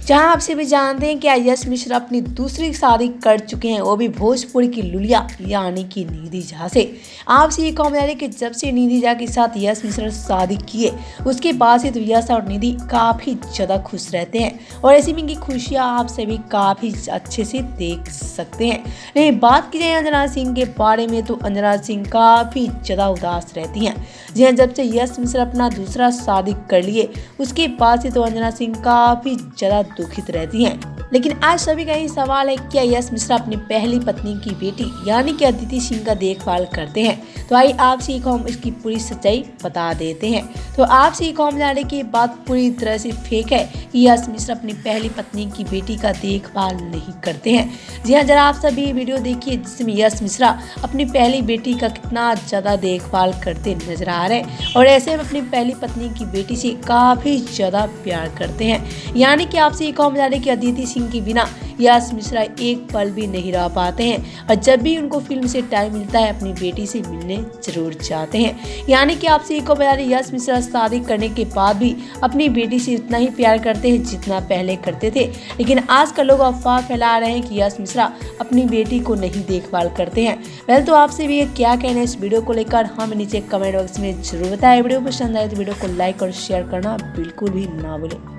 जहां आपसे भी जानते हैं कि यश मिश्रा अपनी दूसरी शादी कर चुके हैं, वो भी भोजपुरी की लुलिया यानी कि निधि झा से। आपसे ये कहना है कि जब से निधि झा के साथ यश मिश्रा शादी किए उसके बाद से तो यश और निधि काफ़ी ज़्यादा खुश रहते हैं और ऐसी में की खुशियाँ आप सभी काफ़ी अच्छे से देख सकते हैं। लेकिन बात की जाए अंजना सिंह के बारे में तो अंजना सिंह काफ़ी ज़्यादा उदास रहती हैं। जी हाँ, जब से यश मिश्रा अपना दूसरा शादी कर लिए उसके बाद से तो अंजना सिंह काफ़ी ज़्यादा दुखित रहती हैं। लेकिन आज सभी का ये सवाल है, क्या यश मिश्रा अपनी पहली पत्नी की बेटी यानी कि अदिति सिंह का देखभाल करते हैं? तो आइए आपसे हम इसकी पूरी सच्चाई बता देते हैं। तो आपसे ये कॉम जाने की बात पूरी तरह से फेक है कि यश मिश्रा अपनी पहली पत्नी की बेटी का देखभाल नहीं करते हैं। जी हाँ, जरा आप सभी वीडियो देखिए जिसमें यश मिश्रा अपनी पहली बेटी का कितना ज़्यादा देखभाल करते नजर आ रहे हैं और ऐसे में अपनी पहली पत्नी की बेटी से काफ़ी ज़्यादा प्यार करते हैं। यानी कि आपसे ये कॉम जाने की अदिति सिंह के बिना यश मिश्रा एक पल भी नहीं रह पाते हैं और जब भी उनको फिल्म से टाइम मिलता है अपनी बेटी से मिलने जरूर जाते हैं। यानी कि आपसे एक बता दें, यश मिश्रा शादी करने के बाद भी अपनी बेटी से उतना ही प्यार करते हैं जितना पहले करते थे। लेकिन आजकल लोग अफवाह फैला रहे हैं कि यश मिश्रा अपनी बेटी को नहीं देखभाल करते हैं। पहले तो आपसे भी क्या कहना है इस वीडियो को लेकर हमें नीचे कमेंट बॉक्स में जरूर बताएं। वीडियो पसंद आए तो वीडियो को लाइक और शेयर करना बिल्कुल भी ना भूलें।